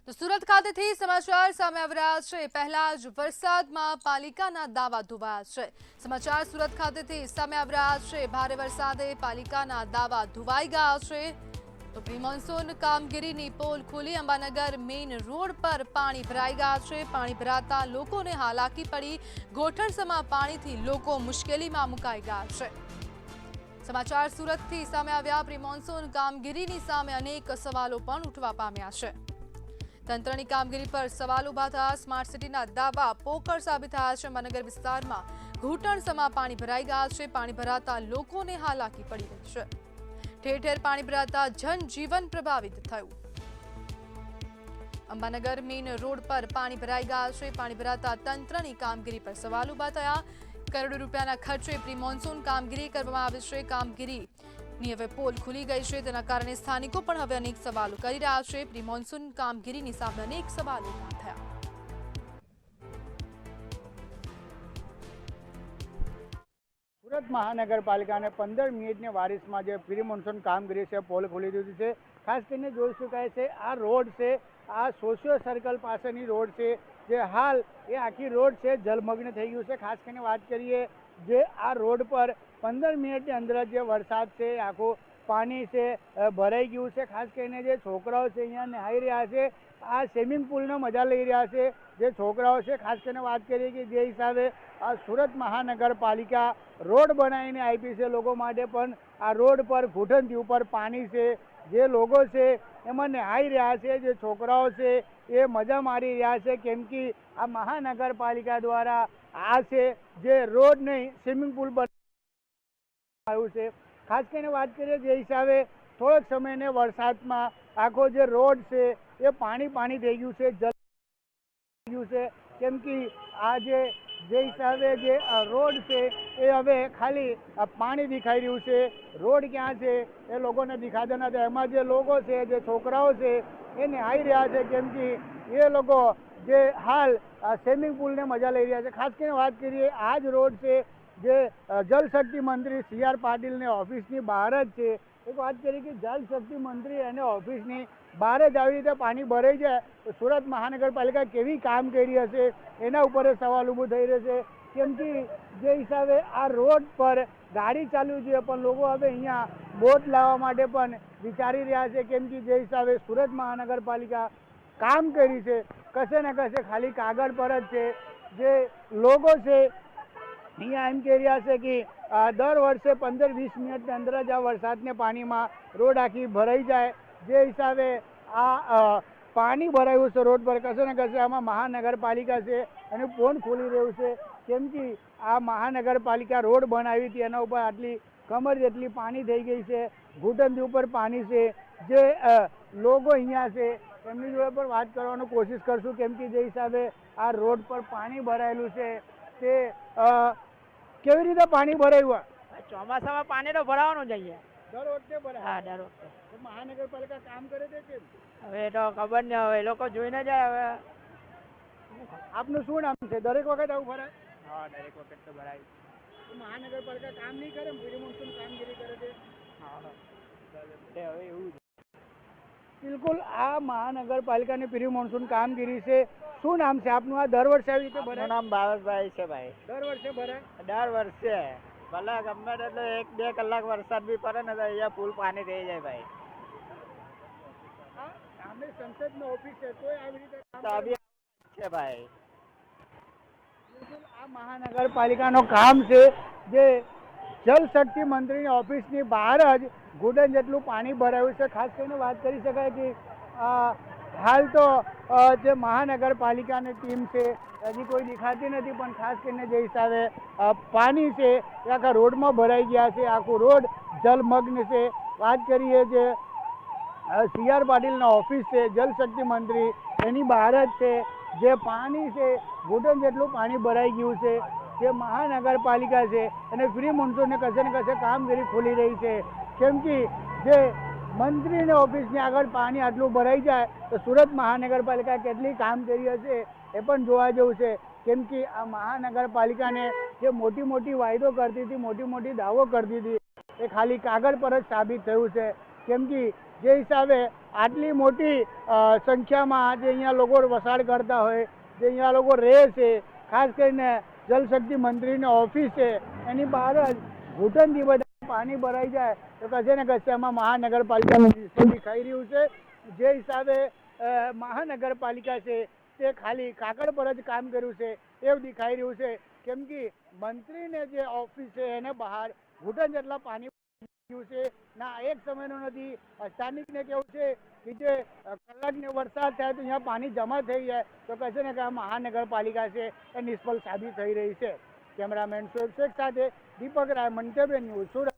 તો સુરત ખાતેથી સમાચાર સામે આવી રહ્યા છે। પહેલા જ વરસાદમાં પાલિકાના દાવા ધોવાયા છે। સમાચાર સુરત ખાતેથી સામે આવી રહ્યા છે। ભારે વરસાદે પાલિકાના દાવા ધોવાઈ ગયા છે। તો પ્રી મોન્સૂન કામગીરીની પોલ ખુલી। અંબાનગર મેઇન રોડ પર પાણી ભરાઈ ગયા છે। પાણી ભરાતા લોકોને હાલાકી પડી। ગોઠણસમાં પાણીથી લોકો મુશ્કેલીમાં મુકાઈ ગયા છે। સમાચાર સુરતથી સામે આવ્યા। પ્રી મોન્સૂન કામગીરીની સામે અનેક સવાલો પણ ઉઠવા પામ્યા છે। તંત્રની કામગીરી પર સવાલ ઉભા થયા। સ્માર્ટ સિટીના દાવા પોકળ સાબિત થયા છે। અંબાનગર વિસ્તારમાં ઘૂંટણસમાં પાણી ભરાઈ ગયા છે। પાણી ભરાતા લોકોને હાલાકી પડી રહી છે। ઠેર ઠેર પાણી ભરાતા જનજીવન પ્રભાવિત થયું। અંબાનગર મેઇન રોડ પર પાણી ભરાઈ ગયા છે। પાણી ભરાતા તંત્રની કામગીરી પર સવાલ ઉભા થયા। કરોડો રૂપિયાના ખર્ચે પ્રી મોન્સૂન કામગીરી કરવામાં આવી છે। કામગીરીની હવે પોલ ખુલી ગઈ છે। તેના કારણે સ્થાનિકો પણ હવે અનેક સવાલો કરી રહ્યા છે। પ્રી મોન્સૂન કામગીરીની સામે અનેક સવાલો ઉભા થયા। સુરત મહાનગરપાલિકાને 15 મિનિટની વારીસમાં જે પ્રી મોન્સૂન કામગીરી છે પોલ ખોલી દીધી છે। ખાસ કરીને જોઈ શકાય છે આ રોડ છે, આ સોશિયો સર્કલ પાસેની રોડ છે, જે હાલ એ આખી રોડ છે જલમગ્ન થઈ ગયું છે। ખાસ કરીને વાત કરીએ જે આ રોડ પર 15 મિનિટની અંદર જે વરસાદ છે આખું પાણી છે ભરાઈ ગયું છે। ખાસ કરીને જે છોકરાઓ છે અહીંયા નહાઈ રહ્યા છે, આ સ્વિમિંગ પુલનો મજા લઈ રહ્યા છે જે છોકરાઓ છે। ખાસ કરીને વાત કરીએ કે જે હિસાબે આ સુરત મહાનગરપાલિકા રોડ બનાવીને આપી છે લોકો માટે, પણ આ રોડ પર ઘૂંટણથી ઉપર પાણી છે। જે લોકો છે એમાં નહાઈ રહ્યા છે, જે છોકરાઓ છે એ મજા મારી રહ્યા છે, કેમ કે આ મહાનગરપાલિકા દ્વારા આ છે જે રોડ નહીં સ્વિમિંગ પુલ બનાવવામાં આવ્યું છે। ખાસ કરીને વાત કરીએ જે હિસાબે થોડોક સમયને વરસાદમાં આખો જે રોડ છે એ પાણી થઈ ગયું છે, જલ ગયું છે, કેમ કે આ જે હિસાબે જે રોડ છે એ હવે ખાલી પાણી દેખાઈ રહ્યું છે। રોડ ક્યાં છે એ લોકોને દેખાતા નથી। એમાં જે લોકો છે, જે છોકરાઓ છે એ નહાઈ રહ્યા છે, કેમ કે એ લોકો જે હાલ સ્વિમિંગ પુલને મજા લઈ રહ્યા છે। ખાસ કરીને વાત કરીએ આ જ રોડ છે જે જલશક્તિ મંત્રી CR પાટીલની ઓફિસની બહાર જ છે। એક વાત કરીએ કે જલશક્તિ મંત્રી અને ઓફિસની બહાર જ આવી રીતે પાણી ભરાઈ જાય તો સુરત મહાનગરપાલિકા કેવી કામ કરી હશે એના ઉપર સવાલ ઊભો થઈ રહ્યો છે, કેમ કે જે હિસાબે આ રોડ પર ગાડી ચાલવી જોઈએ પણ લોકો હવે અહીંયા બોટ લાવવા માટે પણ વિચારી રહ્યા છે, કેમ કે જે હિસાબે સુરત મહાનગરપાલિકા કામ કરી છે કશે ને કશે ખાલી કાગળ પર જ છે। જે લોકો છે અહીંયા એમ કહી રહ્યા છે કે દર વર્ષે 15-20 મિનિટની અંદર જ આ વરસાદને પાણીમાં રોડ આખી ભરાઈ જાય। જે હિસાબે આ પાણી ભરાયું છે રોડ પર, કશે ને કશે આમાં મહાનગરપાલિકા છે અને પોલ ખોલી રહ્યું છે, કેમ કે આ મહાનગરપાલિકા રોડ બનાવી હતી એના ઉપર આટલી કમર જેટલી પાણી થઈ ગઈ છે, ઘૂંટણથી ઉપર પાણી છે। જે લોકો અહીંયા છે એમની જોડે પણ વાત કરવાનો કોશિશ કરશું, કેમ કે જે હિસાબે આ રોડ પર પાણી ભરાયેલું છે તે કેવી રીતે પાણી ભરાયું? ચોમાસામાં પાણી તો ભરાવાનું જ અહીંયા દર વખતે ભરાય? હા, દર વખતે। તો મહાનગરપાલિકા કામ કરે છે કેમ? હવે એ તો ખબર નહીં, હવે એ લોકો જોઈને જાય હવે। આપનું શું નામ છે? દરેક વખત આવું ભરાય? હા, દરેક વખત તો ભરાય। તો મહાનગરપાલિકા કામ નહીં કરે, પ્રી મોન્સૂન કામગીરી કરે છે? હા, હવે એવું બિલકુલ આ મહાનગરપાલિકાની પ્રી મોન્સૂન કામગીરી છે। શું નામ છે આપનું? આ દર વર્ષે આવી રીતે મારું ભરાય? નામ બાવસભાઈ છે ભાઈ। દર વર્ષે ભરાય? દર વર્ષે ભલે ગમે એટલે 1-2 કલાક વરસાદ બી પડે ને તો અહીંયા ફૂલ પાણી થઈ જાય ભાઈ। આ સામે સંસદનો ઓફિસ છે તોય આવી રીતે કામ તો કરે? અભી છે ભાઈ। બિલકુલ આ મહાનગરપાલિકાનો કામ છે જે જલશક્તિ મંત્રીની ઓફિસની બહાર જ ઘૂંટણ જેટલું પાણી ભરાયું છે। ખાસ કરીને વાત કરી શકાય કે હાલ તો જે મહાનગરપાલિકાની ટીમ છે હજી કોઈ દેખાતી નથી, પણ ખાસ કરીને જે હિસાબે પાણી છે એ આખા રોડમાં ભરાઈ ગયા છે, આખું રોડ જલમગ્ન છે। વાત કરીએ જે CR પાટીલના ઓફિસ છે જલશક્તિ મંત્રી એની બહાર જ છે, જે પાણી છે ઘૂંટણ જેટલું પાણી ભરાઈ ગયું છે। જે મહાનગરપાલિકા છે અને પ્રી મોન્સૂનને કશે ને કશે કામગીરી ખોલી રહી છે, કેમ કે જે મંત્રીને ઓફિસની આગળ પાણી આટલું ભરાઈ જાય તો સુરત મહાનગરપાલિકા કેટલી કામ કરી હશે એ પણ જોવા જેવું છે, કેમ કે આ મહાનગરપાલિકાને જે મોટી વાયદો કરતી હતી, મોટી દાવો કરતી હતી એ ખાલી કાગળ પર જ સાબિત થયું છે, કેમ કે જે હિસાબે આટલી મોટી સંખ્યામાં જે અહીંયા લોકો વસાડ કરતા હોય, જે અહીંયા લોકો રહે છે, ખાસ કરીને જલશક્તિ મંત્રીની ઓફિસ છે એની બહાર જ ઘૂંટણથી બધા પાણી ભરાઈ જાય તો કશે ને કશે એમાં મહાનગરપાલિકાનું દૃશ્ય દેખાઈ રહ્યું છે. જે હિસાબે મહાનગરપાલિકા છે તે ખાલી કાગળ પર જ કામ કર્યું છે એવું દેખાઈ રહ્યું છે, કેમ કે મંત્રીને જે ઓફિસ છે એને બહાર ઘૂંટણ જેટલા પાણી છે ના એક સમયનો નથી. સ્થાનિકને કેવું છે કે જે કલાકને વરસાદ થાય તો અહીંયા પાણી જમા થઈ જાય તો કશે ને કે મહાનગરપાલિકા છે એ નિષ્ફળ સાબિત થઈ રહી છે. કેમેરામેન શોએબ શેખ સાથે દીપક રાય, મંતવ્ય ન્યૂઝ, સુરત.